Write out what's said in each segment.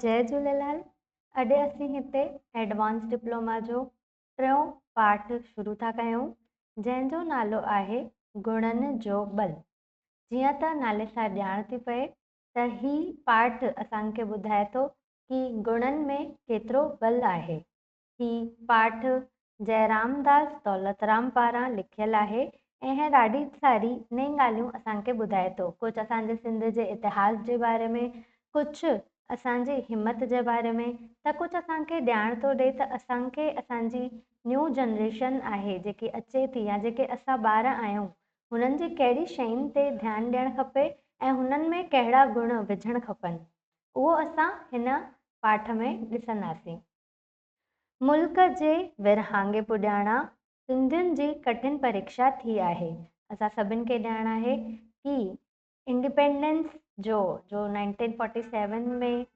जय झूलेलाल। अॼु असीं हिते एडवांस डिप्लोमा जो टियों पाठ शुरू था कयूं, जंहिंजो नालो आहे गुणनि जो बल। जीअं त नाले सां ॼाण थी पए त ही पाठ असांखे ॿुधाए थो कि गुणनि में केतिरो बल आहे। ही पाठ जयरामदास दौलतराम पारां लिखियलु आहे ऐं ॾाढी सारी नई ॻाल्हियूं असांखे ॿुधाए थो। कुझु असांजे सिंध जे इतिहास जे बारे में, कुझु असांजी हिम्मत जे बारे में, त कुझु असांखे ॼाण थो ॾिए त असांखे असांजी न्यू जनरेशन आहे जेकी अचे थी या जेके असां ॿार आहियूं, हुननि जी कहिड़ी शयुनि ते ध्यानु ॾियणु खपे ऐं हुननि में कहिड़ा गुण विझणु खपनि, उहो असां हिन पाठ में ॾिसंदासीं। मुल्क जे विरहाङे पुॼाणा सिंधियुनि जी कठिन परीक्षा थी आहे। असां सभिनि खे ॼाण आहे कि इंडिपेंडेंस जो 1947 में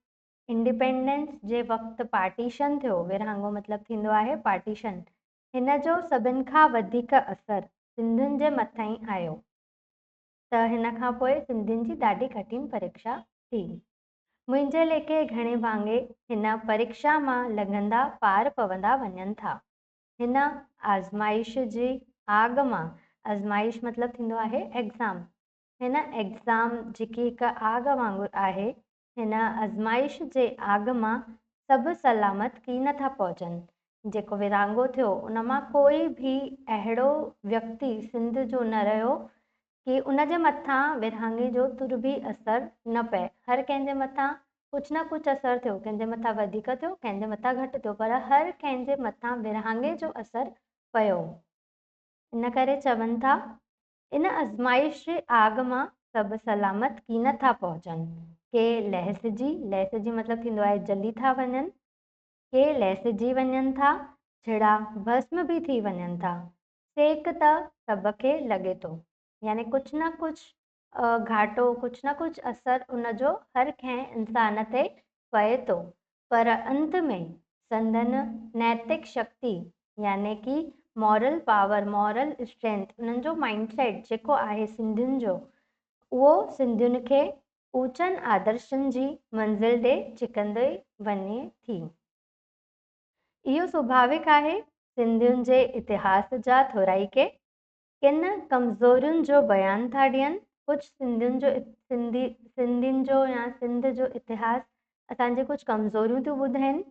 इंडिपेंडेंस जे वक़्तु पार्टीशन थियो, विरहाङो मतिलबु थींदो आहे पार्टीशन, हिन जो सभिनि खां वधीक असरु सिंधियुनि जे मथां ई आयो। त हिन खां पोइ सिंधियुनि जी ॾाढी कठिन परीक्षा थी। मुंहिंजे लेखे घणे वांगे हिन परीक्षा मां लंघंदा पार पवंदा वञनि था। हिन आज़माइश जी आग मां, आज़माइश मतिलबु थींदो आहे एग्ज़ाम, हिन एग्ज़ाम जेकी हिकु आग वांगुरु आहे, हिन आज़माइश जे आग मां सभु सलामत की नथा पहुचनि। जेको विरहाङो थियो उन मां कोई बि अहिड़ो व्यक्ति सिंध जो न रहियो कि उन जे मथां विरहाङे जो तुर बि असरु न पए। हर कंहिंजे मथां कुझु न कुझु असरु थियो, कंहिंजे मथां वधीक थियो, कंहिंजे मथां घटि थियो, पर हर कंहिंजे मथां विरहाङे जो असरु पियो। इन करे चवनि था, इन आज़माइश जे आग मां सभु सलामत की नथा पहुचनि। के लहसिजी मतिलबु थींदो आहे जली था वञनि, के लहसिजी वञनि था, छिड़ा भस्म बि थी वञनि था। सेक त सभ खे लॻे थो, यानी कुझु न कुझु घाटो, कुझु न कुझु असरु उनजो हर कंहिं इंसान ते पए थो, पर अंत में संदन नैतिक शक्ति यानी कि मॉरल पावर, मॉरल स्ट्रेंथ, उन्हनि जो माइंडसेट जेको आहे सिंधियुनि जो, उहो सिंधियुनि खे ऊचनि आदर्शनि जी मंज़िल ॾे छिकंदे वञे थी। इहो स्वाभाविक आहे सिंधियुनि जे इतिहास जा थोराई के किन कमज़ोरियुनि जो बयानु था ॾियनि। कुझु सिंधियुनि जो या सिंध जो इतिहास असांजे कुझु कमज़ोरियूं थियूं ॿुधाइनि,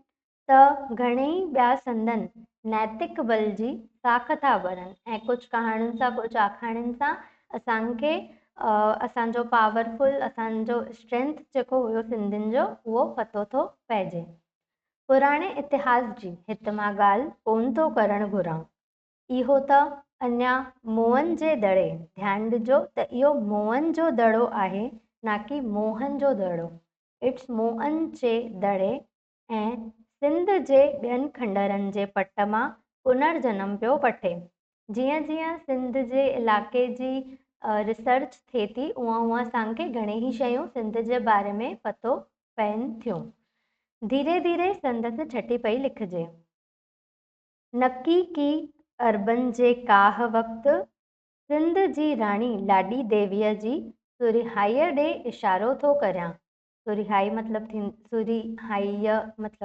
त घणेई ॿिया संदन नैतिक बल जी साख था भरनि ऐं कुझु कहाणियुनि सां, कुझु आखाणियुनि सां असांखे असांजो पावरफुल, असांजो स्ट्रेंथ जेको हुयो सिंधियुनि जो, उहो पतो थो पइजे। पुराणे इतिहास जी हिते मां ॻाल्हि कोन थो करणु घुरां, इहो त अञा मोहन जे दड़े, ध्यानु ॾिजो त इहो मोहन जो दड़ो आहे, ना कि मोहन जो दड़ो। इट्स मोहन जे दड़े ऐं सिंध जे ॿियनि खंडरनि जे पट मां पुनर्जन्म पियो वठे। जीअं जीअं सिंध जे इलाइक़े जी रिसर्च थिए थी, उअं असांखे घणेई शयूं सिंध जे बारे में पतो पइनि थियूं। धीरे धीरे संदसि छटी पई लिखिजे। नकी की अरबन जे काह वक़्तु सिंध जी राणी लाडी देवीअ जी सुरिहाईअ ॾे इशारो थो करियां। सुरिहाई मतिलबु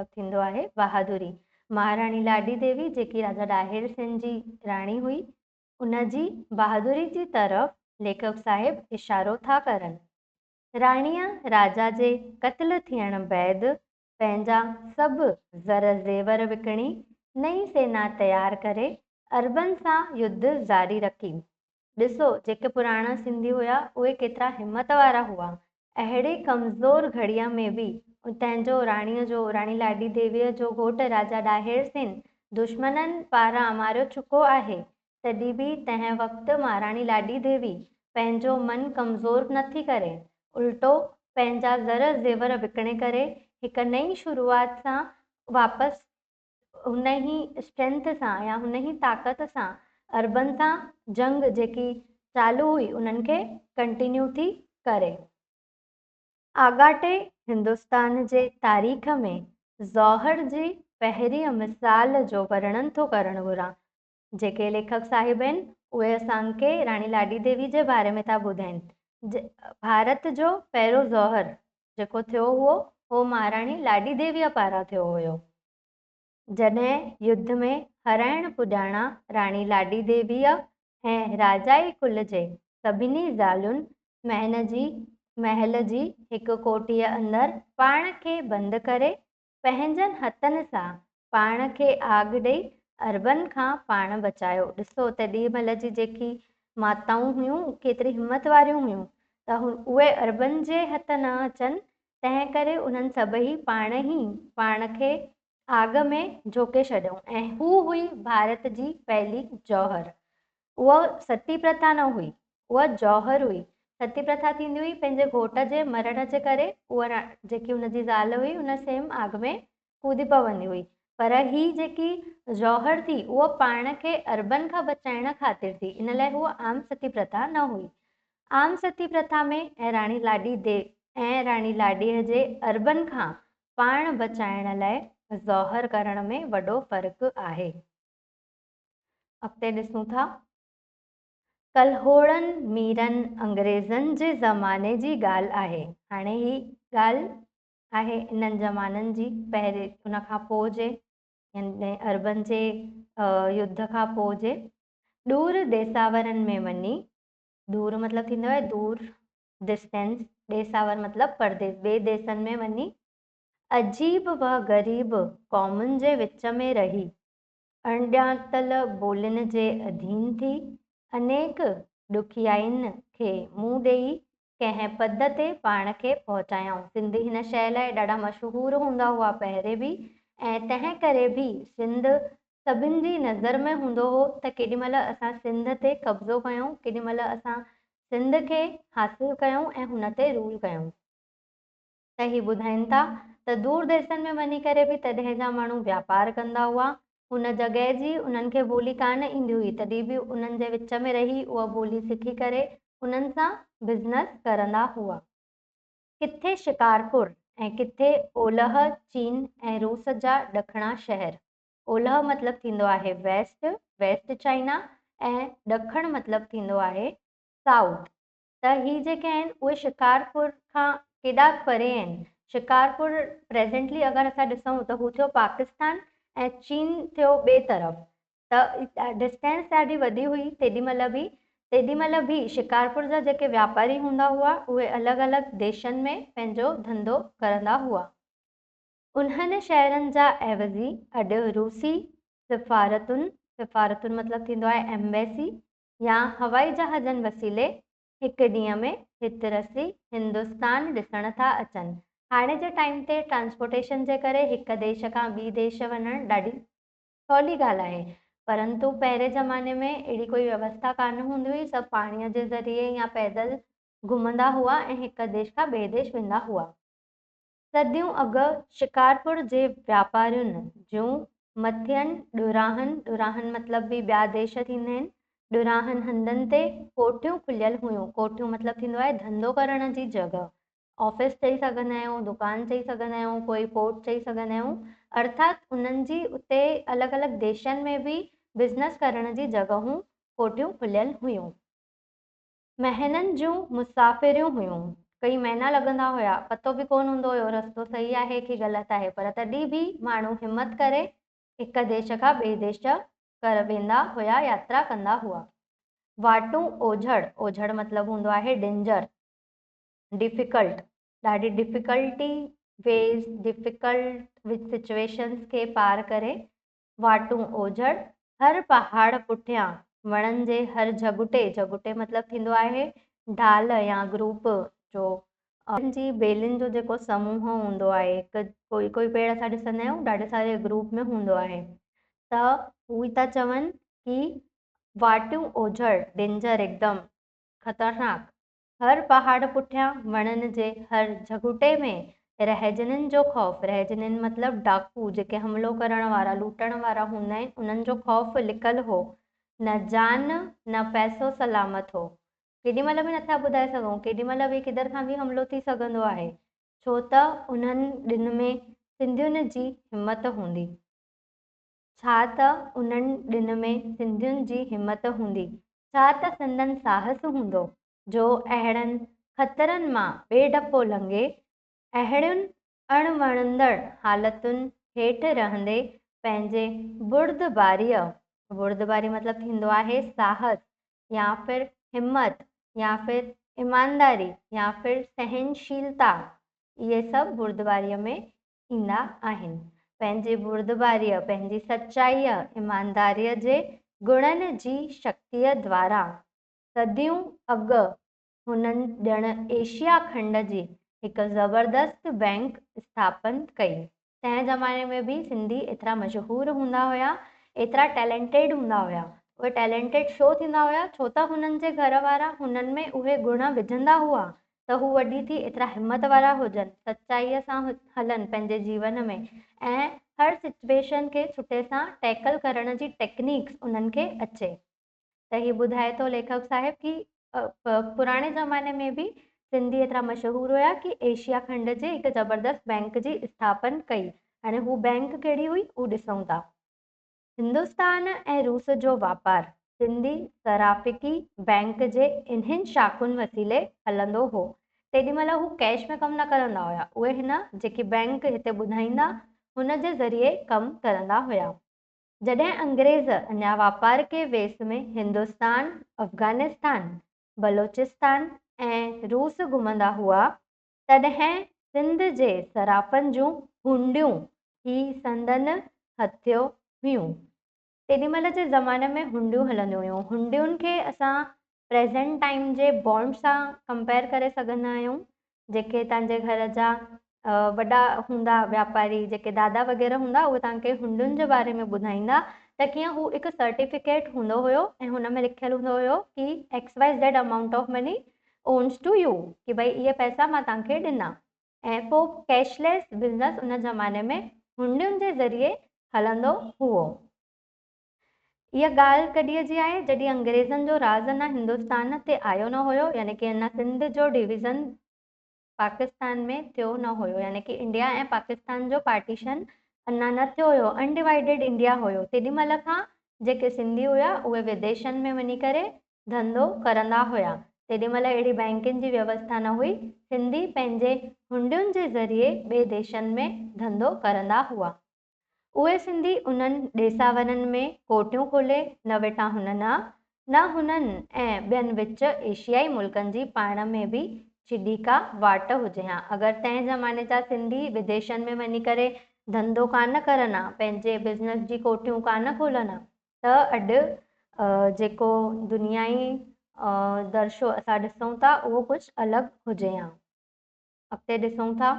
थींदो आहे बहादुरी। महाराणी लाडी देवी जेकी राजा ॾाहिर सिंह जी राणी हुई, उन जी बहादुरी जी तरफ़ लेखक साहिब इशारो था करनि। राणीअ राजा जे क़त्ल थियण बैदि पंहिंजा सभु ज़र ज़ेवर विकिणी नई सेना तयारु करे अरबन सां युद्ध जारी रखी। ॾिसो, जेके पुराणा सिंधी हुआ उहे केतिरा हिम्मत वारा हुआ। अहिड़े कमज़ोर घड़ीअ में बि तंहिंजो राणी लाडी देवीअ जो घोटु राजा ॾाहिर सिंह दुश्मननि पारां मारियो चुको आहे, तॾहिं बि तंहिं वक़्तु महाराणी लाडी देवी पंहिंजो मन कमज़ोर नथी करे, उल्टो पंहिंजा ज़र ज़ेवर विकिणे करे हिकु नई शुरूआत सां वापसि हुन ई स्ट्रेंथ सां या हुन ई ताक़त सां अरबन सां जंग जेकी चालू हुई उन्हनि खे कंटिन्यू थी करे। आगाटे हिंदुस्तान जे तारीख़ में ज़ौहर जी पहिरीं मिसाल जो वर्णन थो करणु घुरां। जेके लेखक साहिब आहिनि उहे असांखे राणी लाडी देवी जे बारे में था ॿुधाइनि। भारत जो पहिरियों ज़ौहर जेको थियो हुओ हो महाराणी लाडी देवीअ पारां थियो हुयो। जॾहिं युद्ध में हराइण पुॼाणा राणी लाडी देवीअ ऐं राजाई कुल जे सभिनी ज़ालुनि महल जी हिकु कोठीअ अंदरि पाण खे बंदि करे पंहिंजनि हथनि सां पाण खे आग ॾेई अरबनि खां पाण बचायो। ॾिसो तेॾी महिल जी जेकी माताऊं हुयूं केतिरी हिमत वारियूं हुयूं त उहे अरबनि जे हथ न अचनि, तंहिं करे उन्हनि सभई पाण ई पाण खे आग में झोके छॾियऊं। ऐं हू हुई भारत जी पहली जौहर। उहा सती प्रथा न हुई, उहा जौहर हुई। सती प्रथा थींदी हुई पंहिंजे घोट जे मरण जे करे उहा जेकी हुनजी ज़ाल हुई उन सेम आग में कूदी पवंदी हुई। पर ही जेकी जौहर थी उहा पाण खे अरबनि खां बचाइण ख़ातिर थी, इन लाइ उहा आम सती प्रथा न हुई। आम सती प्रथा में ऐं राणी लाडीअ जे अरबनि खां पाण बचाइण लाइ ज़ौहर करण में वॾो फ़र्क़ु आहे। अॻिते ॾिसूं था, कल्होड़नि मीरनि अंग्रेज़नि जे ज़माने जी ॻाल्हि आहे। हाणे ही ॻाल्हि आहे इन्हनि ज़माननि जी, पहिरें उन खां पोइ जे यानी अरबनि जे युद्ध खां पोइ जे। दूर देसावरनि में वञी, दूर मतिलबु थींदो आहे दूर डिस्टेंस, देसावर मतिलबु परदेस, ॿिए देशनि में वञी अजीब व ग़रीब क़ौमुनि जे विच में रही अणॼातल ॿोलियुनि जे अधीन थी अनेक ॾुखियाईनि खे मुंहुं ॾेई कंहिं पद ते पाण खे पहुचायऊं। सिंधी हिन शइ लाइ ॾाढा मशहूरु हूंदा हुआ पहिरें बि, ऐं तंहिं करे बि सिंध सभिनि जी नज़र में हूंदो हो त केॾीमहिल असां सिंध ते कब्ज़ो कयूं, केॾीमहिल असां सिंध खे हासिलु कयूं ऐं हुन ते रूल कयूं। त ही ॿुधाइनि था त दूर देशनि में वञी करे बि तॾहिं जा माण्हू वापारु कंदा हुआ। हुन जॻह जी उन्हनि खे ॿोली कान ईंदी हुई, तॾहिं बि उन्हनि जे विच में रही उहा ॿोली सिखी करे उन्हनि सां बिज़नेस करंदा हुआ। किथे शिकारपुर ऐं किथे ओलह चीन ऐं रूस जा ॾखणा शहर। ओलह मतिलबु थींदो आहे वेस्ट चाइना, ऐं ॾखण मतिलबु थींदो आहे साउथ। त ही जेके आहिनि उहे शिकारपुर खां केॾा परे आहिनि। शिकारपुर प्रेज़ेंटली अगरि असां ॾिसूं त हू थियो पाकिस्तान ऐं चीन थियो ॿिए तरफ़, त डिस्टेंस ॾाढी वॾी हुई। तेॾीमहिल बि शिकारपुर जा जेके वापारी हूंदा हुआ उहे अलॻि अलॻि देशनि में पंहिंजो धंधो करंदा हुआ। उन्हनि शहरनि जा एवज़ी अॼु रूसी सिफ़ारतुनि मतिलबु थींदो आहे एम्बेसी या हवाई जहाज़नि वसीले हिकु ॾींहं में हितरसी हिंदुस्तान ॾिसण था अचनि। हाणे जे टाइम ते ट्रांसपोर्टेशन जे करे हिकु देश खां ॿी देश वञणु ॾाढी सवली ॻाल्हि आहे, परंतु पहिरें ज़माने में अहिड़ी कोई व्यवस्था कान हूंदी हुई। सभु पाणीअ जे ज़रिए या पैदल घुमंदा हुआ ऐं हिकु देश खां ॿिए देश वेंदा हुआ। सदियूं अॻु शिकारपुर जे वापारियुनि जूं मथियनि ॾुराहनि मतिलबु बि ॿिया देश थींदा आहिनि, ॾुराहनि हंधनि ते कोठियूं खुलियल हुयूं। कोठियूं मतिलबु थींदो आहे धंधो करण जी जॻह, ऑफिस चई सघंदा आहियूं, दुकान चई सघंदा आहियूं, कोई पोर्ट चई सघंदा आहियूं। अर्थात उन्हनि जी उते अलॻि अलॻि देशनि में बि बिज़नेस करण जी जॻहूं कोठियूं खुलियल हुयूं। महीननि जूं मुसाफ़िरियूं हुयूं, कई महीना लॻंदा हुया, पतो बि कोन हूंदो हुयो रस्तो सही आहे कि ग़लति आहे, पर तॾहिं बि माण्हू हिमत करे हिकु देश खां ॿिए देश वेंदा हुया, यात्रा कंदा हुआ। वाटूं ओझड़ मतिलबु हूंदो आहे डेंजर, डिफ़िकल्ट, ॾाढी डिफ़िकल्ट सिचुएशन्स खे पार करे वाटूं ओझड़। हर पहाड़ पुठियां वणनि जे हर झगुटे मतिलबु थींदो आहे ढाल या ग्रुप जो जी बेलनि जो जेको समूह हूंदो आहे। कोई पेड़ असां ॾिसंदा आहियूं ॾाढे सारे ग्रुप में हूंदो आहे, त हू था चवनि कि वाटियूं ओझड़ डेंजर हिकदमि ख़तरनाक। हर पहाड़ पुठियां वणनि जे हर झगुटे में रहजननि जो ख़ौफ़, रहजननि मतिलबु डाकू जेके हमिलो करण वारा लूटण वारा हूंदा आहिनि, उन्हनि जो ख़ौफ़ लिकल हो। न जान न पैसो सलामत हो, केॾीमहिल बि नथा ॿुधाए सघूं, केॾीमहिल बि किधर खां बि हमिलो थी सघंदो आहे, छो त उन्हनि ॾिन में सिंधियुनि जी हिमत हूंदी। छा त उन्हनि ॾिन में सिंधियुनि जी हिमत हूंदी, छा त संदनि साहस हूंदो जो अहिड़नि ख़तरनि मां बेडपो लंघे अहिड़ियुनि अणवणंदड़ हालतुनि हेठि रहंदे पंहिंजे बुर्दबारी मतिलबु थींदो आहे साहस या फिर हिम्मत या फिर ईमानदारी या फिर सहनशीलता, इहे सभु बुर्दबारीअ में ईंदा आहिनि। पंहिंजी बुर्दबारीअ, पंहिंजी सचाईअ, ईमानदारीअ जे गुणनि जी शक्तिअ द्वारा सदियूं अॻु हुननि ॼण एशिया खंड जी हिकु ज़बरदस्त बैंक स्थापन कई। तंहिं ज़माने में बि सिंधी एतिरा मशहूरु हूंदा हुया, एतिरा टैलेंटेड हूंदा हुया। उहे टैलेंटेड छो थींदा हुया? छो त हुननि जे घर वारा हुननि में उहे गुण विझंदा हुआ त हू वॾी थी एतिरा हिमत वारा हुजनि, सचाईअ सां हलनि पंहिंजे जीवन में ऐं हर सिचुएशन खे सुठे सां टैकल करण जी टेक्निक्स उन्हनि खे अचे। त हीअ ॿुधाए थो लेखक साहिब कि पुराणे ज़माने में बि सिंधी एतिरा मशहूरु हुया कि एशिया खंड जे हिकु ज़बरदस्त बैंक जी स्थापन कई। हाणे हू बैंक कहिड़ी हुई उहो ॾिसूं था। हिंदुस्तान ऐं रूस जो वापारु सिंधी सराफ़िकी बैंक जे इन्हनि शाखुनि वसीले हलंदो हो। तेॾीमहिल हू कैश में कमु न करंदा हुया, उहे हिन जेकी बैंक हिते ॿुधाईंदा हुन जे ज़रिए कमु करंदा हुया। जॾहिं अंग्रेज़ अञा वापार के वेस में हिंदुस्तान, अफ़गानिस्तान, बलोचिस्तान ऐं रूस घुमंदा हुआ, तॾहिं सिंध जे सराफ़नि जूं हुंडियूं ही संदनि हथियो हुयूं। तेॾीमहिल जे ज़माने में हुंडियूं हलंदियूं हुयूं। हुंडियुनि खे असां प्रेज़ेंट टाइम जे बॉन्ड सां कंपेयर करे सघंदा आहियूं। जेके तव्हांजे घर जा वॾा हूंदा वापारी, जेके दादा वग़ैरह हूंदा, उहे तव्हांखे हुंडियुनि जे बारे में ॿुधाईंदा त कीअं हू हिकु सर्टिफिकेट हूंदो हुयो ऐं हुन में लिखियलु हूंदो हुयो कि XYZ amount of money owns to you, कि भई इहे पैसा मां तव्हांखे ॾिना। ऐं पोइ कैशलेस बिज़नेस उन ज़माने में हुंडियुनि जे ज़रिए हलंदो हुओ। इहा ॻाल्हि कॾहिं जी आहे? जॾहिं अंग्रेज़नि जो राज़ अञा हिंदुस्तान ते आयो न हुयो, यानी कि अञा सिंध जो डिवीज़न पाकिस्तान में थियो न हुयो, यानी कि इंडिया ऐं पाकिस्तान जो पार्टीशन अञा न थियो हुयो, अनडिवाइडेड इंडिया हुयो। तेॾीमहिल खां जेके सिंधी हुया उहे विदेशनि में वञी करे धंधो करंदा हुया। तेॾीमहिल अहिड़ी बैंकिंग जी व्यवस्था न हुई। सिंधी पंहिंजे हुंडियुनि जे ज़रिए ॿिए देशनि में धंधो करंदा हुआ। उहे सिंधी उन्हनि ॾेसावरनि में कोठियूं खोले न वेठा हुननि न हुननि ऐं ॿियनि विच एशियाई मुल्कनि जी पाण में बि छिॾी का वाट हुजे हा। अगरि तंहिं ज़माने जा सिंधी विदेशनि में वञी करे धंधो कान करनि हा, पंहिंजे बिज़नेस जी कोठियूं कान खोलनि हा, त अॼु जेको दुनियाई दर्शो असां ॾिसूं था उहो कुझु अलॻि हुजे हा। अॻिते ॾिसूं था,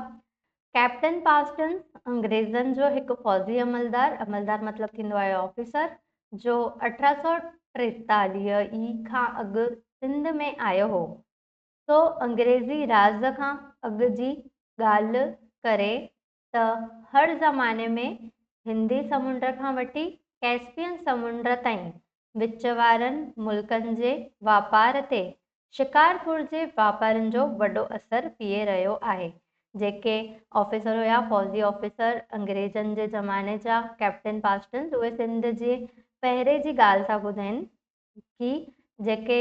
कैप्टन पास्टन अंग्रेज़नि जो हिकु फ़ौजी अमलदार मतिलबु थींदो आहे ऑफिसर, जो 1843 ई खां अॻु सिंध में आयो हो। सो अंग्रेज़ी राज़ खां अॻु जी ॻाल्हि करे त हर ज़माने में हिंदी समुंड खां वठी कैस्पियन समुंड ताईं विच वारनि मुल्कनि जे वापार ते शिकारपुर जे वापारनि जो वॾो असरु पीए रहियो आहे। जेके ऑफिसर हुया, फौजी ऑफिसर अंग्रेज़नि जे ज़माने जा कैप्टन पास्टन, उहे सिंध जे पहिरें जी ॻाल्हि था ॿुधाइनि कि जेके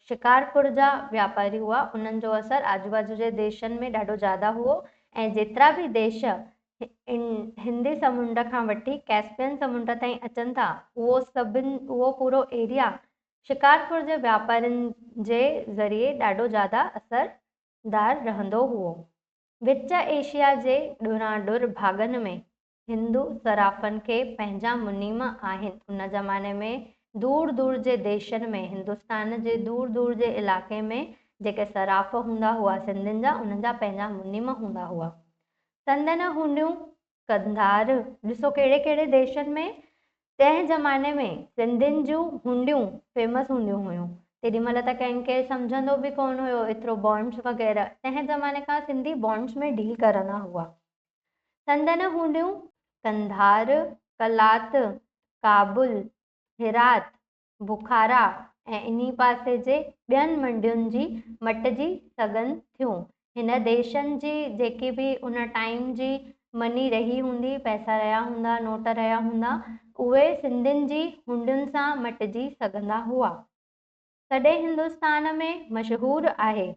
शिकारपुर जा वापारी हुआ उन्हनि जो असरु आजू बाजू जे देशनि में ॾाढो ज़्यादा हुओ ऐं जेतिरा बि देश हिंदी समुंड खां वठी कैस्पियन समुंड ताईं अचनि था, उहो पूरो एरिया शिकारपुर जे वापारियुनि जे ज़रिए ॾाढो ज़्यादा असरदार रहंदो हुओ। विच एशिया जे ॾुरांडुर भागनि में हिंदू सराफ़नि खे पंहिंजा मुनीम आहिनि। उन ज़माने में दूर दूर जे देशनि में, हिंदुस्तान जे दूर दूर जे इलाइक़े में जेके सराफ़ हूंदा हुआ सिंधियुनि जा, उन्हनि जा पंहिंजा मुनीम हूंदा हुआ। संदन हुंडियूं कंधार, ॾिसो कहिड़े कहिड़े देशनि में तंहिं ज़माने में सिंधियुनि जूं हुंडियूं फेमस हूंदियूं हुयूं। तेॾीमहिल त कंहिंखे सम्झंदो बि कोन हुयो एतिरो बॉन्ड्स वग़ैरह, तंहिं ज़माने खां सिंधी बॉन्ड्स में डील करंदा हुआ। संदन हुंडियूं कंधार, कलात, काबुल, हिरात, बुखारा ऐं इन्ही पासे जे ॿियनि मंडियुनि जी मटिजी सघनि थियूं। हिन देशनि जी जेकी बि उन टाइम जी मनी रही हूंदी, पैसा रहिया हूंदा, नोट रहिया हूंदा, उहे सिंधियुनि जी हुंडियुनि सां मटिजी सघंदा हुआ। सॼे हिंदुस्तान में मशहूरु आहे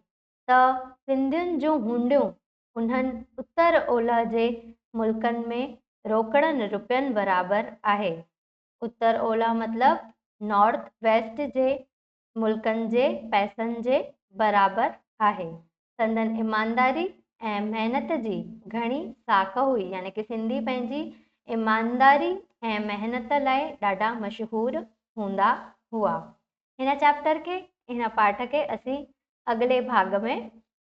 त सिंधियुनि जूं हुंडियूं उन्हनि उत्तर ओलह जे मुल्कनि में रोकड़नि रुपयनि बराबरि आहे। उत्तर ओलह मतिलबु नॉर्थ वेस्ट जे मुल्कनि जे पैसनि जे बराबरि आहे। संदन ईमानदारी ऐं महिनत जी घणी साख हुई, यानी कि सिंधी पंहिंजी ईमानदारी ऐं महिनत लाइ ॾाढा मशहूरु हूंदा हुआ। हिन चैप्टर खे, हिन पाठ खे असीं अॻिले भाग में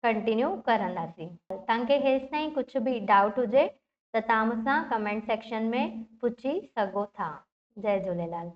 कंटिन्यू करंदासीं। तव्हांखे हेसि ताईं कुझु बि डाउट हुजे त तव्हां मूंसां कमेंट सेक्शन में पुछी सघो था। जय झूलेलाल।